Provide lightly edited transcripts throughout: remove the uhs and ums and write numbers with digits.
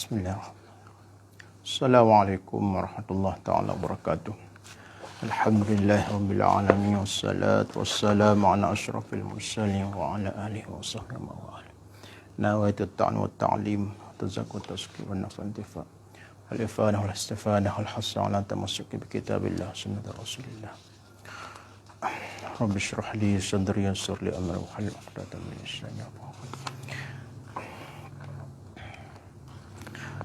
Bismillah. Assalamualaikum warahmatullahi taala wabarakatuh. Alhamdulillah rabbil alamin wassalatu wassalamu ala asyrafil mursalin wa ala alihi wa sahbihi wa ala. Nawaitu ta'an wa ta'lim tazakku tazkir wa nafantifa. Al-ifadah wal istifadah wal hasa ala tamassuki bi kitabillah sunnah rasulillah. Rabbi shrah li sadri yassir li amri wa hlul 'uqdatam min lisani yafqahu.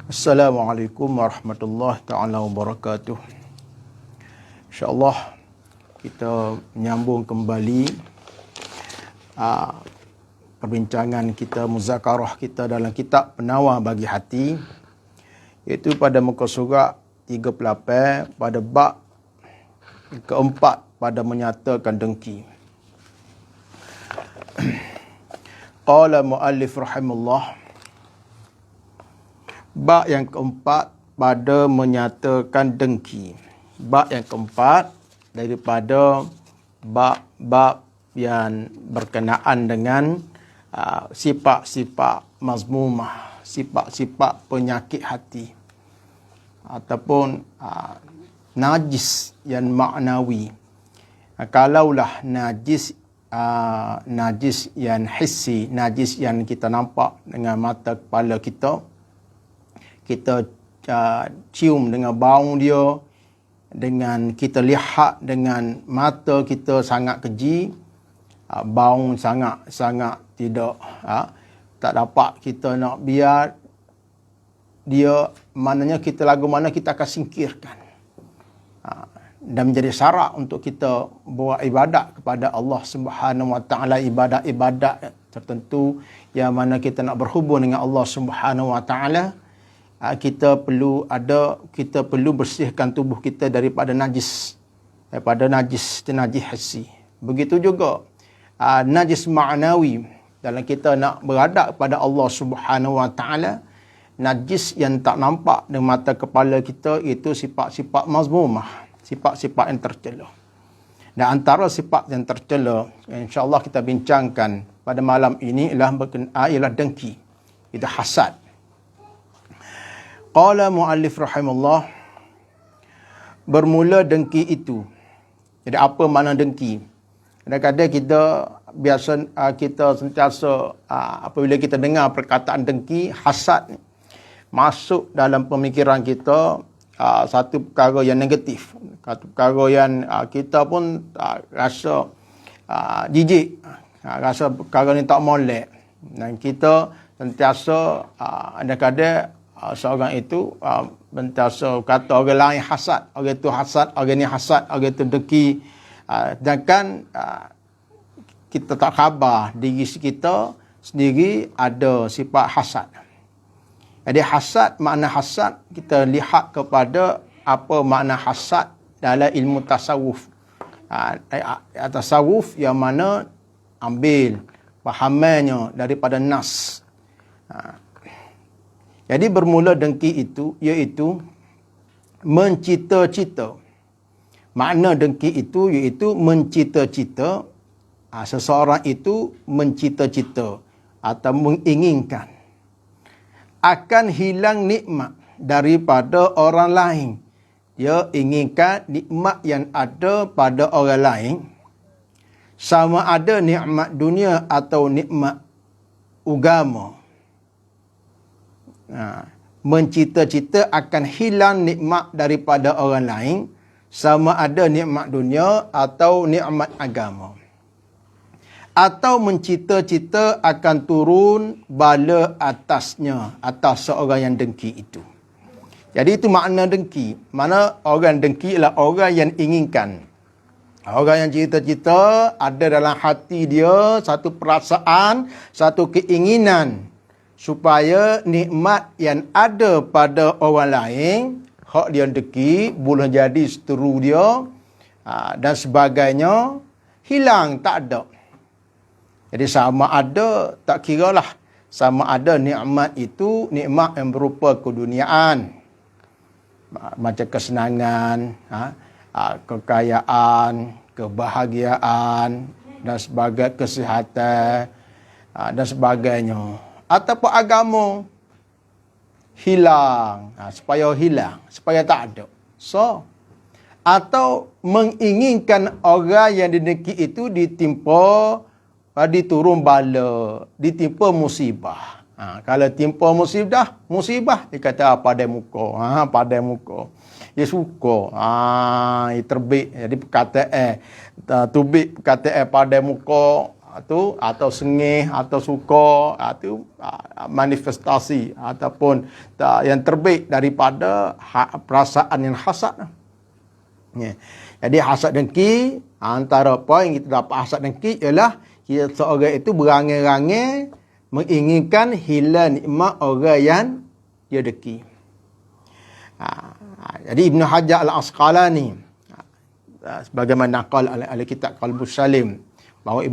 Assalamualaikum warahmatullahi taala wabarakatuh. InsyaAllah kita menyambung kembali perbincangan kita, muzakarah kita dalam kitab Penawar bagi Hati, iaitu pada muka surat 38 pada bab keempat pada menyatakan dengki. Qala muallif rahimahullah, bab yang keempat pada menyatakan dengki. Bab yang keempat daripada bab-bab yang berkenaan dengan sifat-sifat mazmumah, sifat-sifat penyakit hati ataupun najis yang maknawi. Kalaulah najis yang hissi, najis yang kita nampak dengan mata kepala kita, kita cium dengan bau dia, dengan kita lihat dengan mata kita sangat keji, bau sangat tidak, tak dapat kita nak biar dia, maknanya kita lagu mana kita akan singkirkan. Dan menjadi syarat untuk kita buat ibadat kepada Allah Subhanahu Wa Taala, ibadat-ibadat tertentu yang mana kita nak berhubung dengan Allah Subhanahu Wa Taala. Kita perlu bersihkan tubuh kita daripada najis, najis hissi. Begitu juga najis ma'nawi, dalam kita nak beradab kepada Allah Subhanahu Wa Taala, najis yang tak nampak dengan mata kepala kita, itu sifat-sifat mazmumah, sifat-sifat yang tercela. Dan antara sifat yang tercela insya-Allah kita bincangkan pada malam ini ialah dengki, itu hasad. Qala muallif rahimahullah, bermula dengki itu. Jadi apa makna dengki? Kadang-kadang kita sentiasa apabila kita dengar perkataan dengki, hasad masuk dalam pemikiran kita satu perkara yang negatif, satu perkara yang kita pun rasa jijik, rasa perkara ni tak molek, dan kita sentiasa kadang-kadang seorang itu sentiasa kata orang lain hasad, orang itu hasad, orang ni hasad, orang itu dengki, sedangkan kita tak khabar diri kita sendiri ada sifat hasad. Jadi hasad, makna hasad, kita lihat kepada apa makna hasad dalam ilmu tasawuf. Tasawuf yang mana ambil fahamannya daripada nas. Jadi bermula dengki itu iaitu mencita-cita. Makna dengki itu iaitu mencita-cita. Seseorang itu mencita-cita atau menginginkan akan hilang nikmat daripada orang lain. Dia inginkan nikmat yang ada pada orang lain, sama ada nikmat dunia atau nikmat agama. Mencita-cita akan hilang nikmat daripada orang lain, sama ada nikmat dunia atau nikmat agama. Atau mencita-cita akan turun bala atasnya, atas seorang yang dengki itu. Jadi itu makna dengki. Mana orang dengki ialah orang yang inginkan. Orang yang cita-cita ada dalam hati dia satu perasaan, satu keinginan supaya nikmat yang ada pada orang lain, hak dia dengki, boleh jadi seteru dia dan sebagainya, hilang, tak ada. Jadi sama ada, tak kiralah, sama ada nikmat itu nikmat yang berupa keduniaan, macam kesenangan, kekayaan, kebahagiaan dan sebagainya, kesihatan dan sebagainya, ataupun agama. hilang. Supaya hilang, supaya tak ada. So, atau menginginkan orang yang didengki itu ditimpa, diturun bala, ditimpa musibah. Kalau timpa musibah dia kata padai muka. Padai muka. Dia suka. Dia terbit. Jadi perkataan tubik perkataan padai muka tu atau sengih atau suka itu manifestasi ataupun yang terbit daripada perasaan yang hasad. Jadi hasad dengki, antara apa yang kita dapat hasad dengki ialah kita seorang itu berangai-rangai menginginkan hilang nikmat orang yang dia dengki. Jadi Ibn Hajar Al-Asqalani sebagaimana naqal oleh kitab Qalbus Salim, bahawa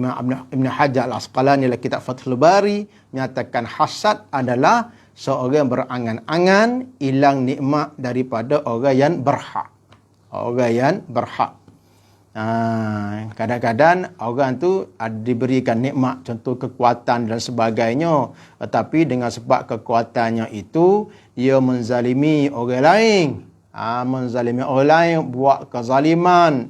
Ibn Hajar Al-Asqalani dalam kitab Fathul Bari menyatakan hasad adalah seorang berangan-angan hilang nikmat daripada orang yang berhak. Orang yang berhak. Kadang-kadang orang tu diberikan nikmat, contoh kekuatan dan sebagainya, tetapi dengan sebab kekuatannya itu dia menzalimi orang lain. Menzalimi orang lain, buat kezaliman.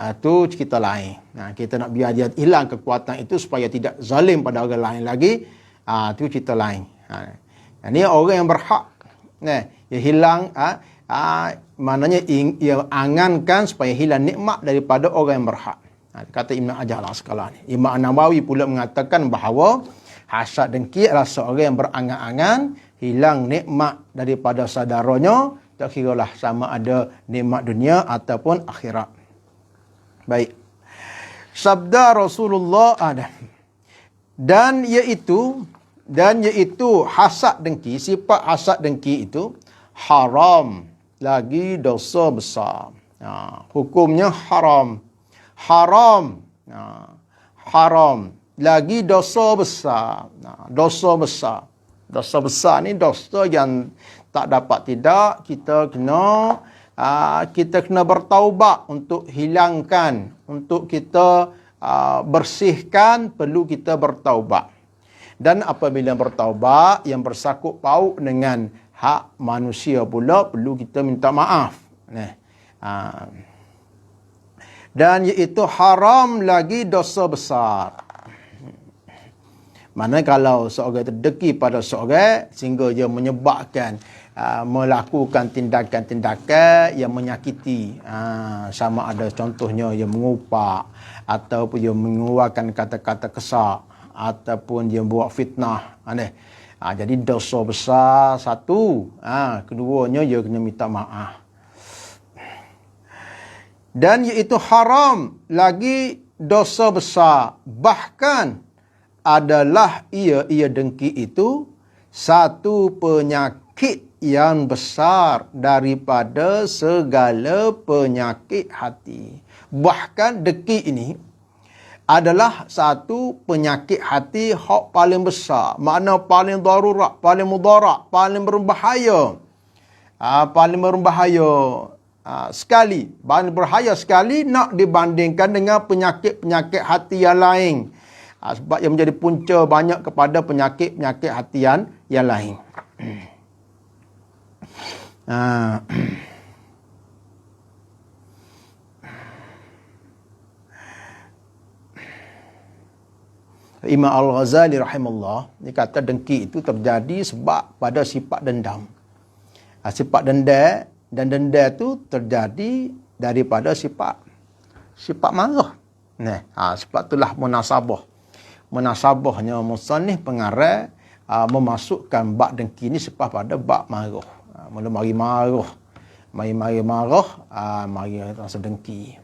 Itu cerita lain. Kita nak biar dia hilang kekuatan itu supaya tidak zalim pada orang lain lagi. Itu cerita lain. Ini orang yang berhak. Dia hilang. Maknanya ia angankan supaya hilang nikmat daripada orang yang berhak. Kata Ibn Hajar Al-Asqalani. Imam Nawawi pula mengatakan bahawa hasad dengki adalah seorang yang berangan-angan hilang nikmat daripada saudaranya, tak kiralah sama ada nikmat dunia ataupun akhirat. Baik. Sabda Rasulullah ada. Dan iaitu hasad dengki, sifat hasad dengki itu haram, lagi dosa besar. Hukumnya haram. Haram. Haram. Lagi dosa besar. Dosa besar. Dosa besar ni dosa yang tak dapat tidak. Kita kena bertaubat untuk hilangkan. Untuk kita bersihkan, perlu kita bertaubat. Dan apabila bertaubat yang bersangkut paut dengan hak manusia pula, perlu kita minta maaf. Dan iaitu haram lagi dosa besar. Mana kalau seorang terdeki pada seorang sehingga dia menyebabkan melakukan tindakan-tindakan yang menyakiti, sama ada contohnya dia mengupak ataupun dia mengeluarkan kata-kata kesal ataupun dia buat fitnah. Jadi dosa besar satu. Keduanya dia kena minta maaf. Dan iaitu haram lagi dosa besar. Bahkan adalah ia dengki itu satu penyakit yang besar daripada segala penyakit hati. Bahkan dengki ini adalah satu penyakit hati hak paling besar. Makna paling darurat, paling mudarat, paling berbahaya. Paling berbahaya sekali. Paling berbahaya sekali nak dibandingkan dengan penyakit-penyakit hati yang lain. Sebab ia menjadi punca banyak kepada penyakit-penyakit hati yang lain. Imam Al-Ghazali rahimahullah, dia kata dengki itu terjadi sebab pada sifat dendam. Sifat dendam, dan dendam itu terjadi daripada sifat marah. Sebab itulah munasabah. Munasabahnya musannif pengarang memasukkan bab dengki ini sebab pada bab marah. Mula mari marah. Mari marah, mari rasa dengki.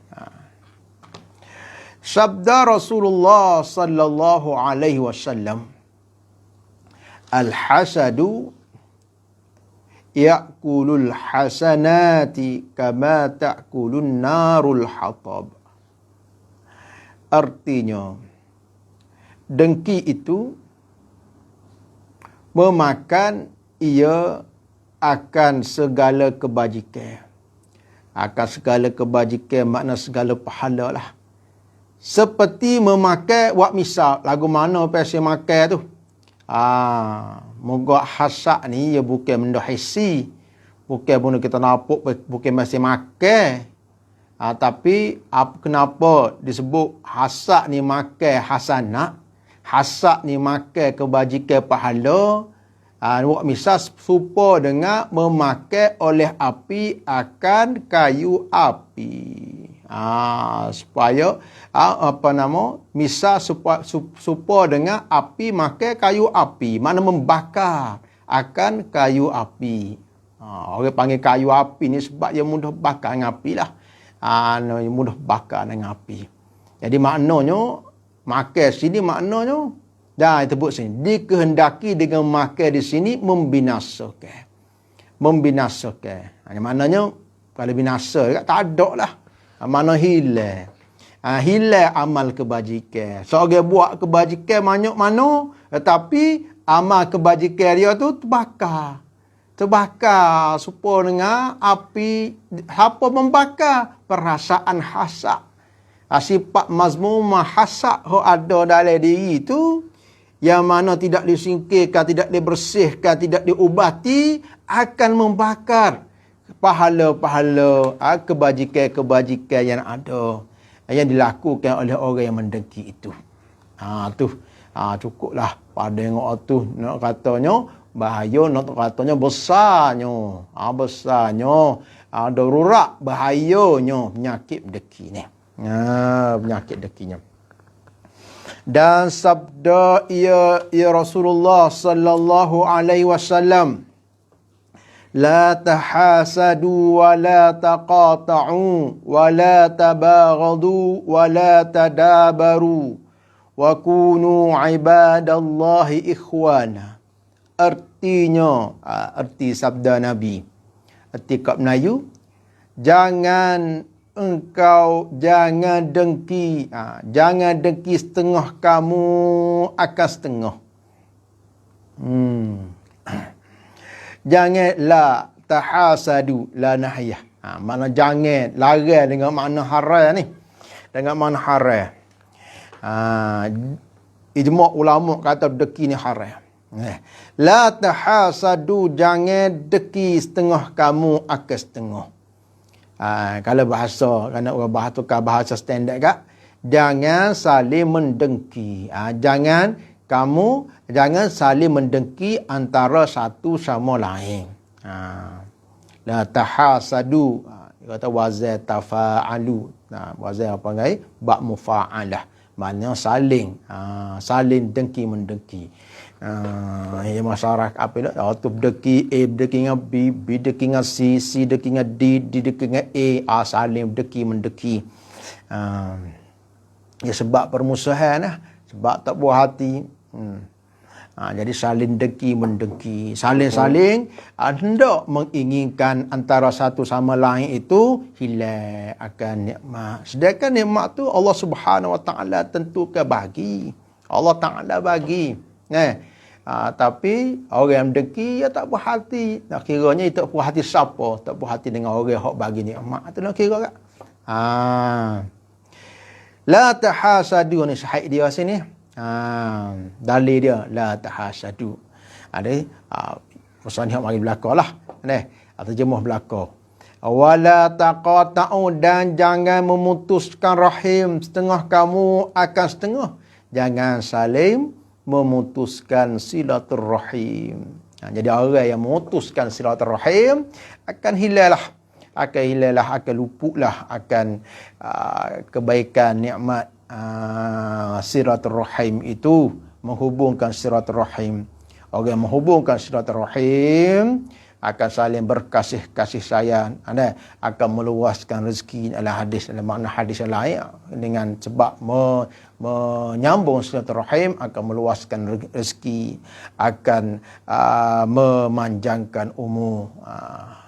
Sabda Rasulullah sallallahu alaihi wasallam, al-hasadu ya'kulul hasanati kama ta'kulun narul hatab. Artinya, dengki itu memakan ia akan segala kebajikan. Akan segala kebajikan makna segala pahala lah. Seperti memakai, buat misal, lagu mana pasal makan tu. Moga hasad ni ya bukan benda hissi. Bukan benda kita nampak, bukan masih makan. Tapi kenapa disebut hasad ni makan hasanah? Hasad ni makan kebajikan pahala. Misal serupa dengan memakai oleh api akan kayu api. Supaya misal serupa dengan api makan kayu api. Mana membakar akan kayu api. Orang panggil kayu api ni sebab dia mudah bakar dengan api lah. Mudah bakar dengan api. Jadi maknanya makan sini maknanya dah disebut sini dikehendaki dengan makan di sini membinasakan. Maknanya kalau binasa tak ada lah. Mana hilang. Hilang amal kebajikan. Seorang buat kebajikan banyak mana, tetapi amal kebajikan dia tu terbakar serupa dengan api. Apa membakar? Perasaan hasad. Sifat mazmumah hasad yang ada dalam diri itu, yang mana tidak disingkirkan, tidak dibersihkan, tidak diubati, akan membakar pahala-pahala kebajikan-kebajikan yang ada, yang dilakukan oleh orang yang mendengki itu. Cukuplah pada tengok tu, nak katanya bahaya, nak katanya besarnya darurat bahayanya penyakit dengki ni. Penyakit dengkinya. Dan sabda ya Rasulullah sallallahu alaihi wasallam, la tahasadu wa la taqata'u wa la tabaghadu wa la tadabaru wa kunu ibadallahi ikhwana. Arti sabda Nabi, arti kat Melayu, jangan dengki. Jangan dengki setengah kamu akan setengah. Jangan la tahasadu la nahiyah. Makna jangan, larang dengan makna haram ni. Dengan makna haram. Ijma' ulama kata dengki ni haram. La tahasadu, jangan dengki setengah kamu akan setengah. Kalau bahasa, kerana orang bahasa standard kak, jangan saling mendengki. Jangan saling mendengki antara satu sama lain. La tahasadu, kata wazan tafa'alu. Wazan apa ngai? Ba' mufa'alah. Maknanya saling dengki mendengki. Masyarakat apa nak? Tu berdeki A berdeki dengan B berdeki dengan C berdeki dengan D berdeki dengan A, saling berdeki mendeki. Sebab permusuhan lah, sebab tak buah hati. Jadi saling dengki mendengki, saling hendak menginginkan antara satu sama lain itu hilang akan nikmat. Sedangkan nikmat tu Allah Subhanahu Wa Taala tentukan bagi. Allah Taala bagi. Tapi orang yang dengki dia tak puas hati. Nak kiranya dia tak puas hati siapa? Tak puas hati dengan orang yang bagi nikmat. Itu nak kira tak? La tahasadu ni sahih dia sini. Dalil dia la tahasadu. Ada musannif mari belaka lah. Atau terjemah belaka. Wala taqata'u, dan jangan memutuskan rahim setengah kamu akan setengah. Jangan saling memutuskan silaturrahim. Jadi orang yang memutuskan silaturrahim akan hilanglah, akan luputlah akan kebaikan nikmat silaturrahim itu, menghubungkan silaturrahim. Orang yang menghubungkan silaturrahim akan saling berkasih sayang, akan meluaskan rezeki. Dalam hadis, dalam makna hadis yang lain, dengan sebab menyambung silaturahim akan meluaskan rezeki, akan memanjangkan umur,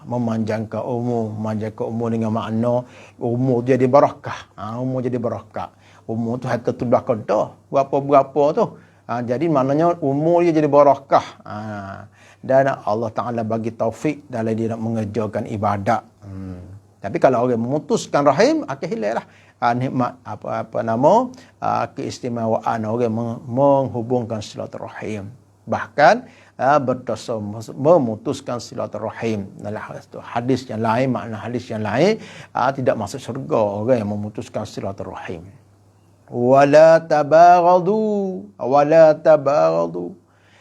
memanjangkan umur dengan makna umur jadi barakah. Umur jadi barakah. Umur tu harta tu dah kedah berapa tu. Jadi maknanya umur dia jadi barakah. Dan Allah Ta'ala bagi taufik dalam dia nak mengerjakan ibadat. Tapi kalau orang memutuskan rahim, akan hilanglah nikmat keistimewaan orang menghubungkan silaturahim. bahkan berdosa memutuskan silaturahim. Dalam hadis yang lain, makna hadis yang lain, tidak masuk syurga orang yang memutuskan silaturahim. Wala tabaghadu,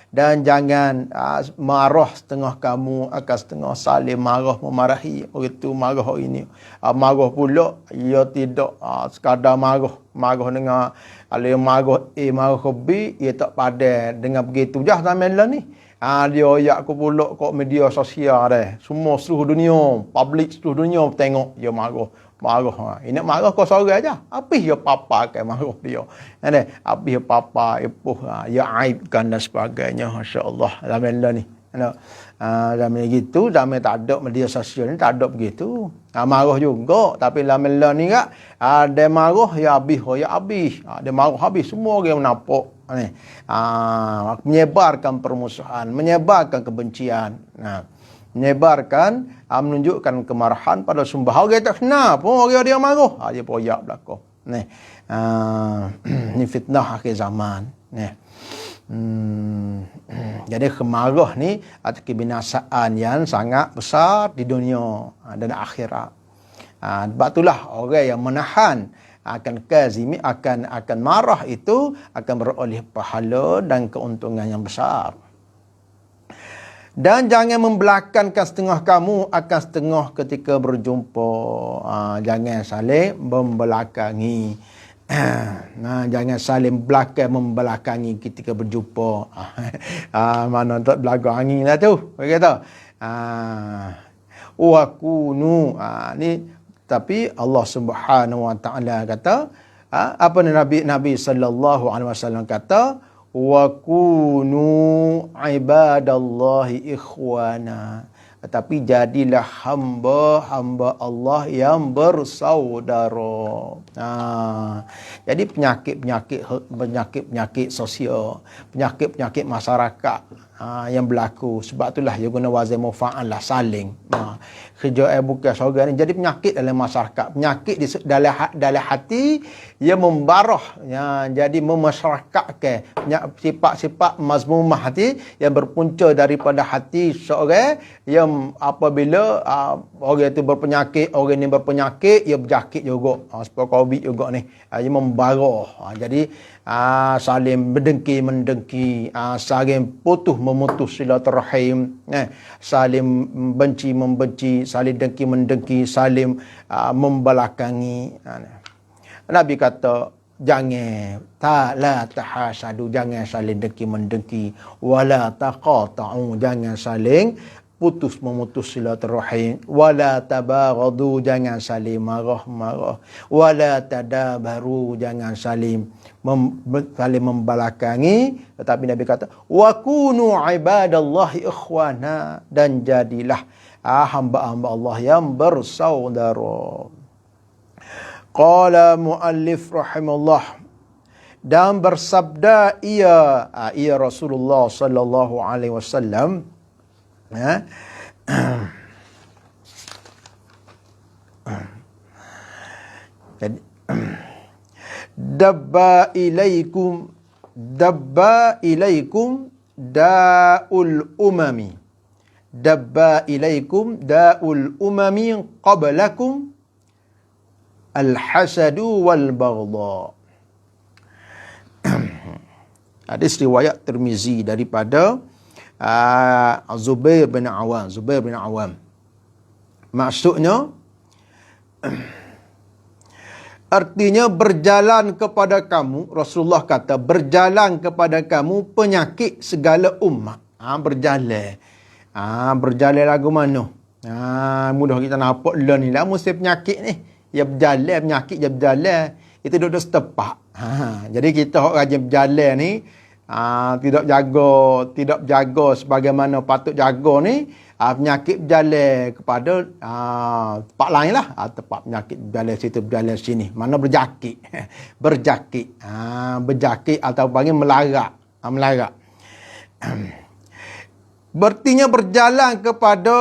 dan jangan marah setengah kamu akan setengah saling marah memarahi orang itu marah orang ini, marah pula ia tidak sekadar marah dengan kalau marah B ia tak padan dengan begitu jah zaman lah ni. Dia ayak aku pula kat media sosial dah, semua seluruh dunia, public seluruh dunia tengok dia marah. Ini marah kau seorang aja. Apa dia papa ke marah dia? Ada apa dia papa epuh ya aibkan dan sebagainya. Masya-Allah. Zaman ni. Zaman gitu, zaman tak ada media sosial ni tak ada begitu. Marah juga, tapi zaman ni enggak ada marah ya habis. Ada marah habis semua orang menapuk ni. Menyebarkan permusuhan, menyebarkan kebencian. Menyebarkan menunjukkan kemarahan pada sembah orang tak kenal pun orang dia marah dia poyak belaka ni. Ni fitnah akhir zaman ni. Jadi kemarah ni ada kebinasaan yang sangat besar di dunia dan akhirat. Sebab itulah orang yang menahan akan kazimi akan marah itu akan beroleh pahala dan keuntungan yang besar. Dan jangan membelakangkan setengah kamu akan setengah ketika berjumpa. Jangan saling membelakangi. Jangan saling membelakangi ketika berjumpa. Mana tak belakangi lah tu. Kata. Wakunu. Ni tapi Allah Subhanahu Wa Taala kata, apa Nabi sallallahu alaihi wasallam kata, wa kunu ibadallahi ikhwana. Tetapi jadilah hamba-hamba Allah yang bersaudara. Jadi penyakit sosial, penyakit masyarakat yang berlaku. Sebab itulah dia guna wazan mufa'al lah, saling. Kerja bukan seorang ni jadi penyakit dalam masyarakat. Penyakit dalam hati ia membarah, jadi memasyarakatkan sifat-sifat mazmumah hati yang berpunca daripada hati seorang yang apabila orang itu berpenyakit, orang ini berpenyakit, ia berjakit juga. Seperti COVID juga ni. Ia membarah. Jadi saling mendengki, saling memutus silaturahim, saling membenci, saling dengki-mendengki, saling membelakangi. Nabi kata, jangan la tahasadu, jangan saling dengki-mendengki, wala taqata'u, jangan saling memutus silaturahim, wala tabaghadu, jangan saling marah-marah, wala tadabaru, jangan saling membelakangi. Tetapi Nabi kata, wa kunu ibadallahi ikhwana, dan jadilah hamba-hamba Allah yang bersaudara. Qala muallif rahimahullah, dan bersabda ia Rasulullah sallallahu alaihi wasallam, jadi dabba ilaikum da'ul umami qablakum al-hasadu wal baghdha. Hadis riwayat Tirmizi daripada Zubair bin Awam. Maksudnya, artinya berjalan kepada kamu, Rasulullah kata, berjalan kepada kamu penyakit segala umat. Berjalan lagu mana? Mudah kita nampak lah ni lah mesti penyakit ni. Dia berjalan, penyakit dia berjalan. Itu duduk setepak. Jadi kita orang rajin berjalan ni, tidak jaga sebagaimana patut jaga ni, penyakit berjalan kepada tempat lain lah. Tempat penyakit berjalan situ, berjalan sini. Mana berjakit. Berjakit atau panggil melarat. Berartinya berjalan kepada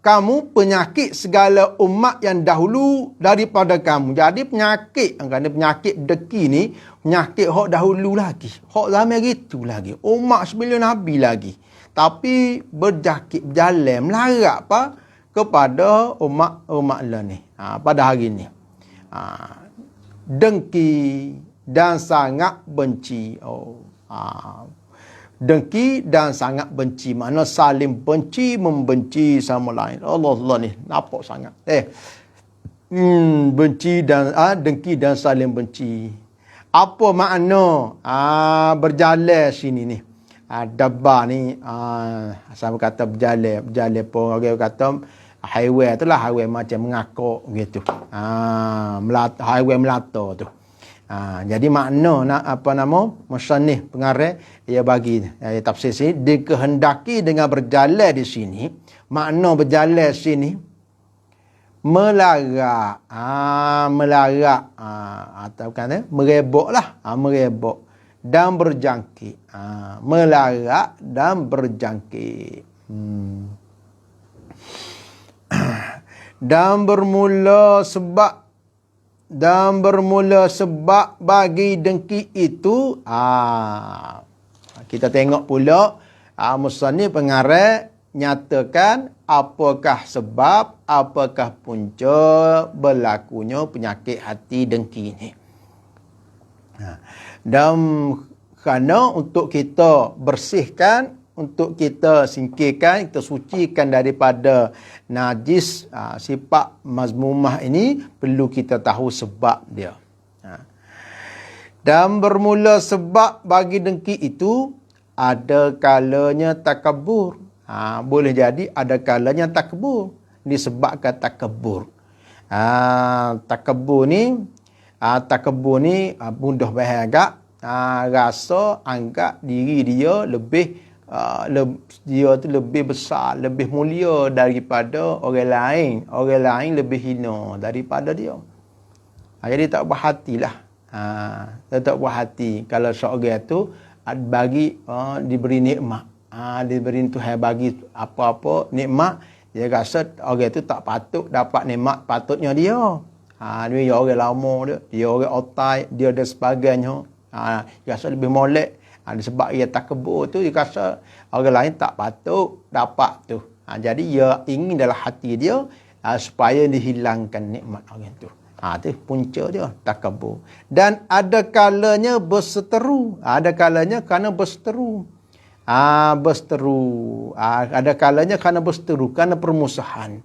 kamu penyakit segala umat yang dahulu daripada kamu. Jadi penyakit, kerana penyakit deki ni, penyakit hak dahulu lagi. Hak zaman gitu lagi. Umat sebelum Nabi lagi. Tapi berjalan melarat apa? Kepada umat lah ni. Pada hari ni. Dengki dan sangat benci. Dengki dan sangat benci. Mana saling benci, membenci sama lain. Allah ni, nampak sangat. Benci dan dengki dan saling benci. Apa makna berjalan sini ni? Dabba ni, sama kata berjalan pun. Orang kata, highway tu lah, highway macam mengakuk gitu. Highway melata tu. Jadi makna musannif pengarang ia bagi tafsir sini dikehendaki dengan berjalan di sini, makna berjalan sini melarat atau kan mereboklah, merebok dan berjangkit. Melarat dan berjangkit. Dan bermula sebab bagi dengki itu. Kita tengok pula musannif pengarang nyatakan apakah sebab, apakah punca berlakunya penyakit hati dengki ini. Dan kerana untuk kita bersihkan, untuk kita singkirkan, kita sucikan daripada najis sifat mazmumah ini, perlu kita tahu sebab dia. Dan bermula sebab bagi dengki itu, ada kalanya takabur. Boleh jadi ada kalanya takabur. Disebabkan takabur. Takabur ni mudah bahagia. Rasa anggap diri dia dia tu lebih besar, lebih mulia daripada orang lain. Orang lain lebih hina daripada dia. Jadi tak buat hatilah. Tak buat hati. Kalau seorang tu diberi nikmat. Diberi Tuhan bagi apa-apa nikmat, dia rasa orang tu tak patut dapat nikmat patutnya dia. Dia orang lama dia orang otai, dia dan sebagainya. Dia rasa lebih molek. Sebab ia takabur tu, dia rasa orang lain tak patut dapat tu. Jadi dia ingin dalam hati dia supaya dihilangkan nikmat orang tu. Itu punca dia, takabur. Dan ada kalanya berseteru. Ada kalanya kerana berseteru. Ada kalanya kerana berseteru, kerana permusuhan.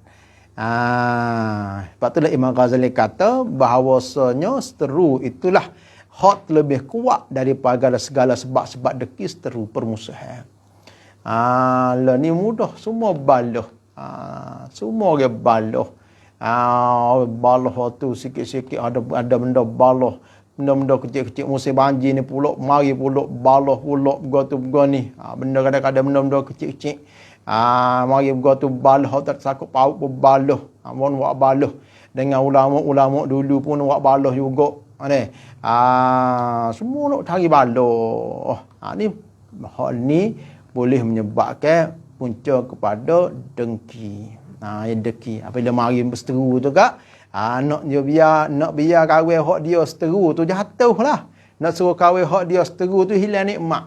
Sebab itulah Imam Ghazali kata bahawasanya seteru itulah hak lebih kuat daripada segala sebab-sebab deki, seteru, permusuhan. Lah ni mudah, semua baloh. Semua orang baloh. Baloh tu sikit-sikit ada benda baloh. Benda-benda kecil-kecil musim banjir ni pulak, mari pulak baloh pulak gua ni. Benda kadang-kadang benda-benda kecil-kecil. Mari gua tu baloh tak sakut paut baloh. Mon buat baloh. Dengan ulama-ulama dulu pun buat baloh juga. Semua nak cari baloh. Ni boleh menyebabkan punca kepada dengki. Dengki. Apabila mari berseteru tu kak, nak biar kahwin hak dia seteru tu jatuhlah. Nak suruh kahwin hak dia seteru tu hilang nikmat.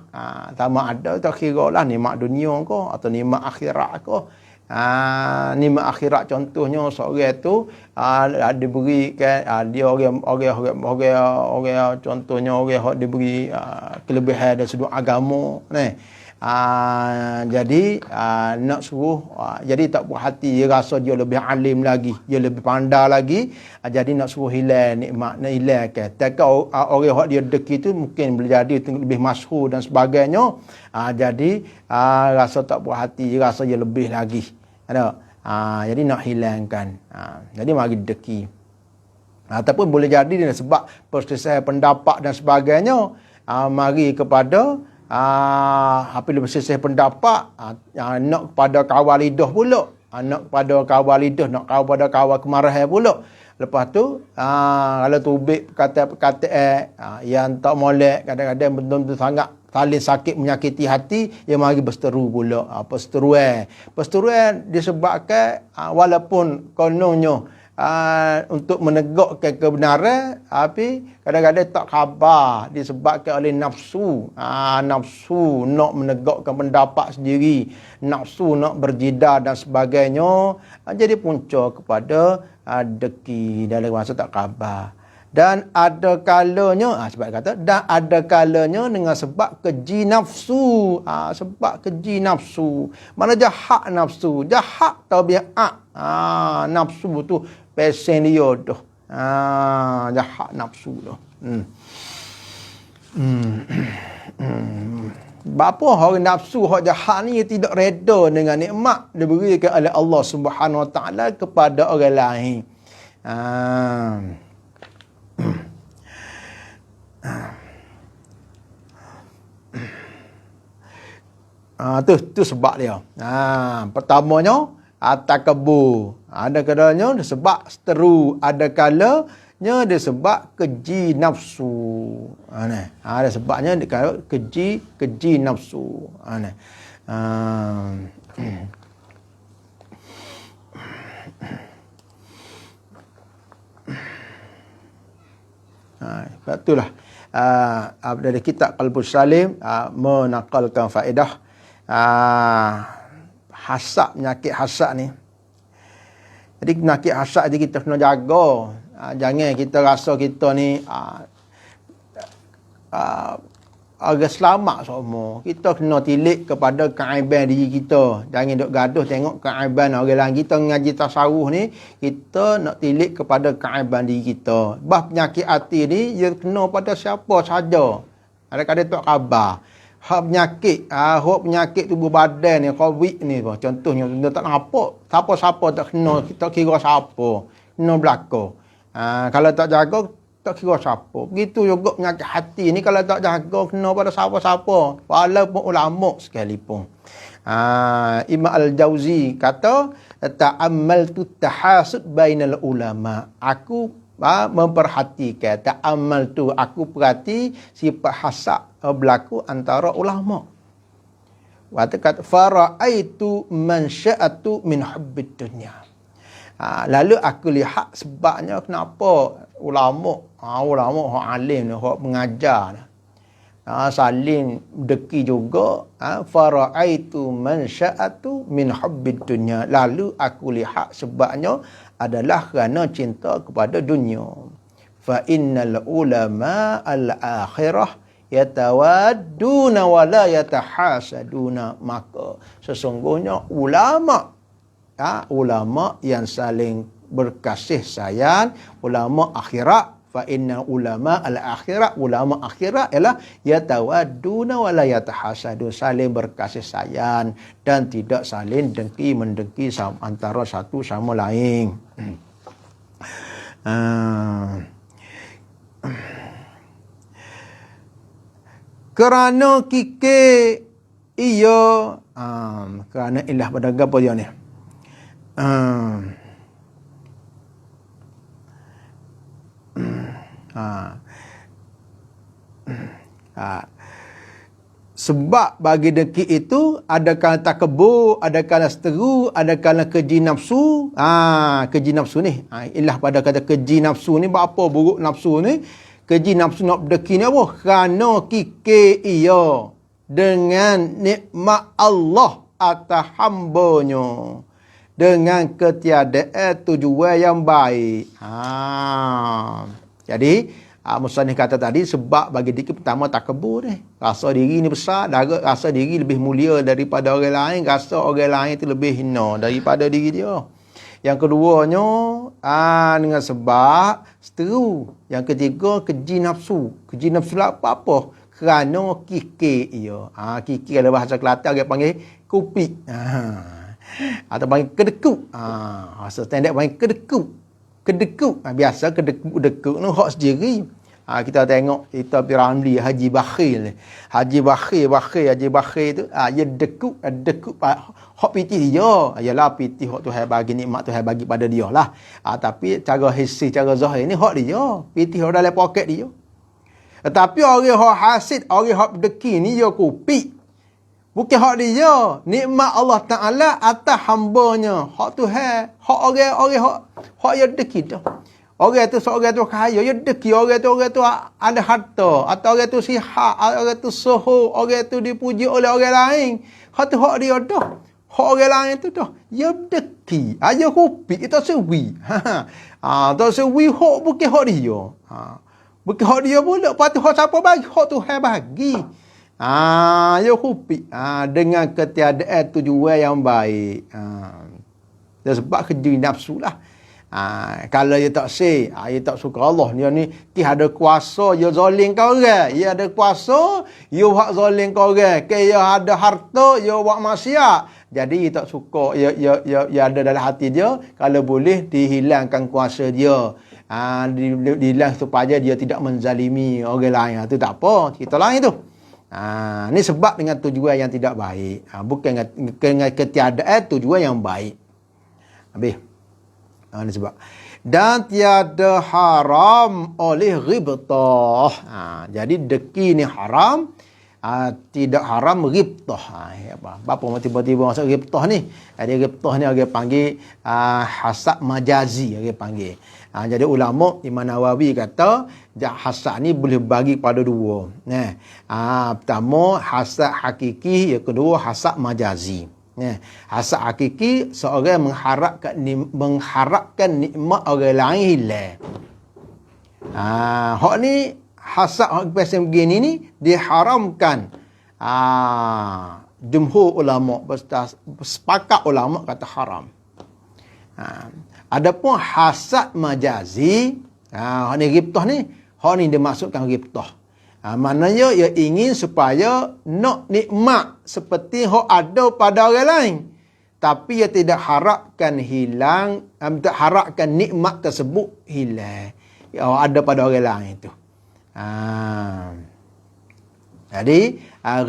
Sama ada tak kira lah nikmat dunia ke atau nikmat akhirat ke. Nikmat akhirat contohnya seorang tu diberikan dia orang contohnya orang hak diberi kelebihan dari sudut agama ni. Jadi nak suruh jadi tak puas hati, dia rasa dia lebih alim lagi, dia lebih pandai lagi, jadi nak suruh hilang nikmat, nak hilangkan. Tak orang hak dia deki tu mungkin boleh jadi lebih masyhur dan sebagainya. Jadi rasa tak puas hati, dia rasa dia lebih lagi. Jadi nak hilangkan. Jadi mari deki. Ataupun boleh jadi dengan sebab perselisihan pendapat dan sebagainya, mari kepada apabila berselisih pendapat, nak kepada kawal lidah pula. Nak kepada kawal lidah, nak kepada kawal kemarahan pula. Lepas tu, kalau tubik perkataan yang tak molek, kadang-kadang betul-betul sangat saling sakit menyakiti hati, ia mari berseteru pula. Perseteruan disebabkan walaupun kononnya untuk menegakkan kebenaran, tapi kadang-kadang tak khabar disebabkan oleh nafsu. Nafsu nak menegakkan pendapat sendiri, nafsu nak berjidal dan sebagainya, jadi punca kepada deki dalam masa tak khabar. Dan ada kalanya, sebab kata, dan ada kalanya dengan sebab keji nafsu. Sebab keji nafsu. Mana jahat nafsu? Jahat tabiat. Nafsu tu pesen dia tu. Jahat nafsu tu. Bapa orang nafsu, orang jahat ni tidak reda dengan nikmat diberikan oleh Allah Subhanahu Wa Taala kepada orang lain. Tu sebab dia. Pertamanya takabur. Ada kalanya sebab seteru, ada kalanya disebab keji nafsu. Ada sebabnya kalau keji nafsu. Sebab itulah dari kitab Qalbus Salim menakalkan faedah hasad, penyakit hasad ni. Jadi penyakit hasad ni kita kena jaga. Jangan kita rasa kita ni agak selamat semua. Kita kena tilik kepada keaiban diri kita. Jangan duk gaduh tengok keaiban orang lain. Kita ngaji tasawuf ni, kita nak tilik kepada keaiban diri kita. Bah penyakit hati ni, dia kena pada siapa saja. Kadang-kadang tak khabar. Hak penyakit tubuh badan ni, COVID ni, contohnya kita tak nampak. Siapa-siapa tak kena, kita kira siapa. Kena belakang. Kalau tak jaga, tak kira siapa. Begitu juga penyakit hati ni, kalau tak jaga, kena pada siapa-siapa. Walaupun ulama sekalipun. Imam Al-Jauzi kata, ta'ammaltu tahasud bainal ulama. Aku memperhatikan, ta'ammaltu, aku perhati sifat hasad berlaku antara ulama. Waktu kata, fara'aitu man sya'atu min hubbid dunya. Lalu aku lihat sebabnya kenapa ulama orang alim ni, orang mengajar saling deki juga. Fara'aitu man sya'atu min hubbid dunya. Lalu aku lihat sebabnya adalah kerana cinta kepada dunia. Fa innal ulama al-akhirah yatawadduna wa la yatahasaduna. Maka sesungguhnya ulama yang saling berkasih sayang, ulama akhirat. Fa inna ulama al-akhirat, ulama akhirat ialah yatawadduna wa la yatahasadun, saling berkasih sayang dan tidak saling dengki mendengki antara satu sama lain. Kerana kike iyo kerana ilah pada apa dia ni? Sebab bagi dengki itu ada kala takabur, ada kala seteru, ada kala keji nafsu. Keji nafsu ni, ilah pada kata keji nafsu ni, apa buruk nafsu ni? Keji nafsu nak berdeki ni apa? Kerana kike ia dengan nikmat Allah atas hambanya, dengan ketiadaan tujuan yang baik. Jadi musannif kata tadi, sebab bagi diri pertama takabur ni, rasa diri ni besar, rasa diri lebih mulia daripada orang lain, rasa orang lain tu lebih hina daripada diri dia. Yang keduanya dengan sebab seteru. Yang ketiga keji nafsu. Keji nafsu lah apa? Kerana kikir ia. Kikir dalam bahasa Kelantan dia panggil kupik. Atau panggil kedekut. Standard panggil kedekut. Kedekut. Biasa kedekut ni hak sendiri. Kita tengok kita Piramli Haji Bakhil. Haji Bakhil tu dia dekut hak pitih dia. Yalah pitih hak Tuhan bagi, nikmat Tuhan bagi pada dia lah. Tapi cara hissi, cara zahir ni hak dia. Pitih dalam poket dia. Tetapi orang hak hasid, orang hak deki ni dia kupik. Bukan hak dia. Nikmat Allah Ta'ala atas hambanya. Hak Tuhan. Hak orang hak dia deki tu. Orang tu seorang tu kaya, dia deki. Orang tu ada harta. Atau orang tu sihat. Orang tu soho. Orang tu dipuji oleh orang lain. Hak tu hak dia dah. Hak orang lain tu dah. Dia deki. Dia kupik. Itu sewi. Itu sewi hak bukan hak dia. Bukan hak dia pula. Lepas tu hak siapa bagi? Hak Tuhan bagi. Ya kupik. Dengan ketiadaan tujuan yang baik. Dan sebab kerja nafsu lah. Kalau dia tak say, dia tak suka Allah. Dia ni, dia ada kuasa, dia zalim kau orang. Dia ada kuasa, dia buat zalim kau orang. Dia ada harta, dia buat maksiat. Jadi, dia tak suka. Dia ada dalam hati dia. Kalau boleh, dihilangkan kuasa dia. Dihilang supaya dia tidak menzalimi orang lain. Itu tak apa. Cerita lain tu. Ni sebab dengan tujuan yang tidak baik. Bukan dengan ketiadaan tujuan yang baik. Habis. Ni sebab. Dan tiada haram oleh ghibtah. Jadi deki ni haram. Tidak haram ghibtah. Apa tiba-tiba masuk ghibtah ni? Dia ghibtah ni orang panggil hasad majazi. Orang panggil. Jadi ulama Imam Nawawi kata hasad ni boleh bagi pada dua. Pertama hasad hakiki, yang kedua hasad majazi. Hasad hakiki seorang mengharapkan nikmat orang lain hilang. Hak ni hasad hak pasal begini ni diharamkan. Jumhur ulama sepakat ulama kata haram. Adapun hasad majazi, hak ni ghibtah ni, hak ni dia maksudkan ghibtah. Maknanya ia ingin supaya nak nikmat seperti hak ada pada orang lain. Tapi ia tidak harapkan hilang, tidak harapkan nikmat tersebut hilang. Yang ada pada orang lain itu. Jadi,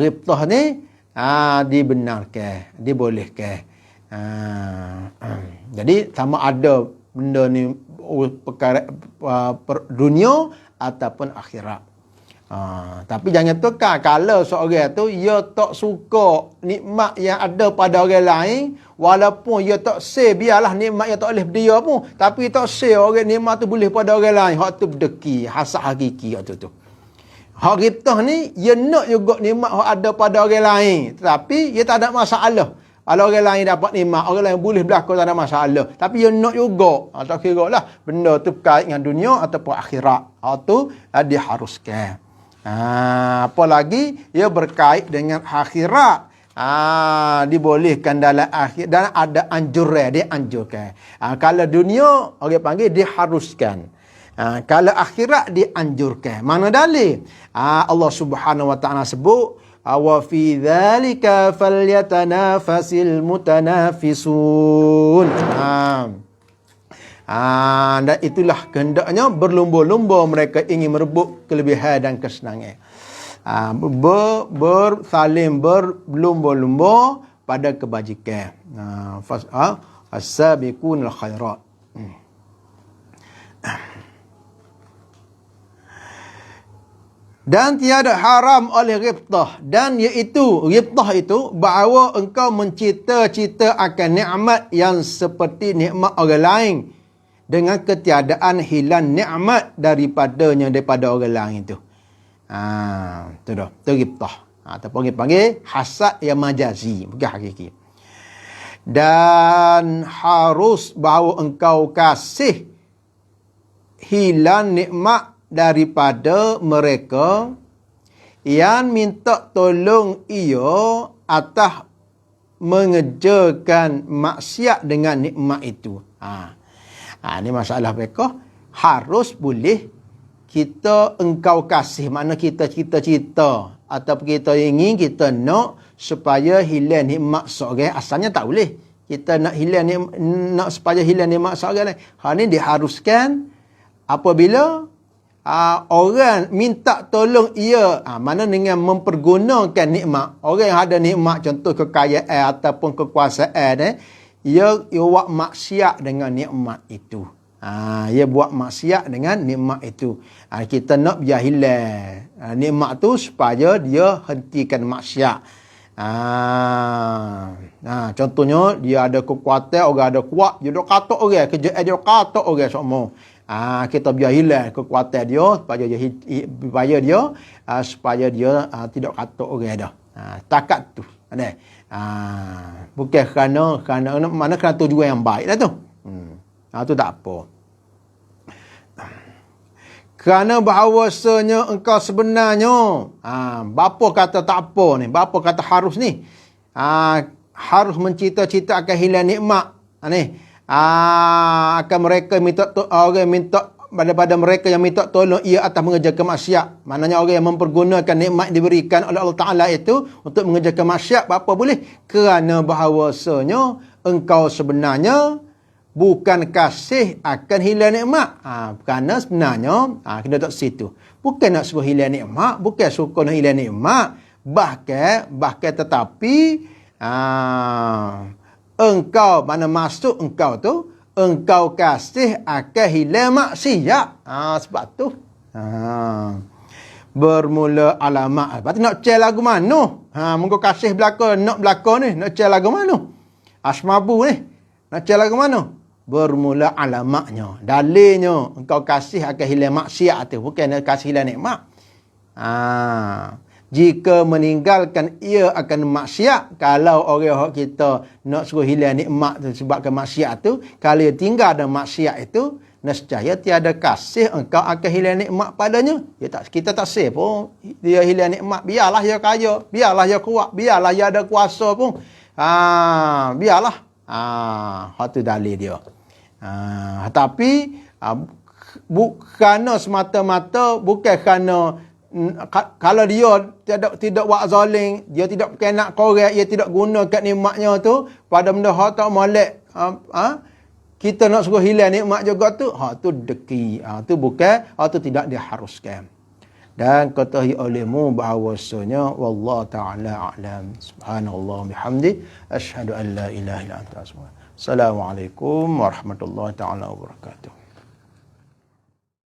ghibtah ni dibenarkan, dibolehkan. Jadi sama ada benda ni perkara dunia ataupun akhirat. Tapi jangan tukar. Kalau seorang tu dia tak suka nikmat yang ada pada orang lain, walaupun dia tak say biarlah nikmat yang tak boleh dia pun, tapi tak say orang nikmat tu boleh pada orang lain, hak tu berdeki, hasad hakiki hak tu. Hak ghibtah ni dia nak juga nikmat hak ada pada orang lain, tetapi dia tak ada masalah. Kalau orang lain dapat nikmat, orang lain boleh berlaku, tak ada masalah. Tapi dia nak juga. Tak kira lah. Benda tu berkait dengan dunia ataupun akhirat. Itu diharuskan. Apalagi ia berkait dengan akhirat. Dibolehkan dalam akhir. Dan ada anjuran. Dia anjurkan. Kalau dunia, orang panggil diharuskan. Kalau akhirat dianjurkan. Mana dalil? Allah Subhanahu Wa Ta'ala sebut, wa fi dzalika falyatanafasil mutanafisun. Dan itulah kehendaknya berlumba-lumba mereka ingin merebut kelebihan dan kesenangan. Saling berlumba-lumba pada kebajikan. As-sabiqunal khairat. Dan tiada haram oleh ghibtah. Dan iaitu, ghibtah itu, bahawa engkau mencita-cita akan nikmat yang seperti nikmat orang lain. Dengan ketiadaan hilang nikmat daripada orang lain itu. Itu dah. Itu ghibtah. Ataupun panggil hasad yang majazi. Bukan hakiki. Dan harus bahawa engkau kasih hilang nikmat daripada mereka yang minta tolong ia atas mengerjakan maksiat dengan nikmat itu. Ini masalah mereka. Harus boleh engkau kasih. Makna kita cita-cita ataupun kita ingin, kita nak supaya hilang nikmat seorang. Asalnya tak boleh. Kita nak supaya hilang nikmat seorang lain. Hal ini diharuskan apabila orang minta tolong ia, mana dengan mempergunakan nikmat. Orang yang ada nikmat, contoh kekayaan ataupun kekuasaan, ia buat maksiat dengan nikmat itu. Ia buat maksiat dengan nikmat itu. Kita nak biar hilang. nikmat tu supaya dia hentikan maksiat. Contohnya dia ada kekuatan, orang ada kuat, dia dok katok orang, kerja dia katok orang semua. Kita biar hilang kekuatan dia supaya dia tidak katok orang dah. Takat tu. Ada. Bukan kerana mana kerana tujuan yang baik dah tu. Tu tak apa. Kerana bahawasanya engkau sebenarnya, bapa kata tak apa ni, bapa kata harus ni. Harus mencita-cita akan hilang nikmat. Akan mereka orang minta pada mereka yang minta tolong ia atas mengerjakan maksiat. Maknanya orang yang mempergunakan nikmat diberikan oleh Allah Ta'ala itu untuk mengerjakan maksiat, apa boleh? Kerana bahawasanya engkau sebenarnya bukan kasih akan hilang nikmat. Kerana sebenarnya, kita tak situ. Bukan nak suruh hilang nikmat, bukan suka nak hilang nikmat. Bahkan tetapi, engkau, mana masuk engkau tu, engkau kasih akan hilang maksiat. Sebab tu. Bermula alamat. Berarti nak cek lagu mana? Mungkin kasih belakang, nak belakang ni, nak cek lagu mana? Asmabu ni, nak cek lagu mana? Bermula alamatnya, dalilnya engkau kasih akan hilang maksiat tu, bukan nak kasih hilang nikmat. Jika meninggalkan ia akan maksiat, kalau orang kita nak suruh hilang nikmat tu sebabkan maksiat tu, kalau dia tinggal ada maksiat itu, nescaya tiada kasih engkau akan hilang nikmat padanya. Kita tak save pun dia hilang nikmat, biarlah dia kaya, biarlah dia kuat, biarlah dia ada kuasa pun. Biarlah. Itu dalil dia. Tapi bukan semata-mata, bukan kerana kalau dia tidak buat zalim, dia tidak nak korek, dia tidak gunakan nikmatnya tu pada benda hak tak molek, kita nak suruh hilang nikmat juga tu, tu deki, tu bukan, tu tidak diharuskan. Dan ketahui olehmu bahawasanya wallahu ta'ala a'lam. Subhanallah bihamdi, asyhadu an la ilaha illa anta astaghfiruka. Assalamualaikum warahmatullahi taala wabarakatuh.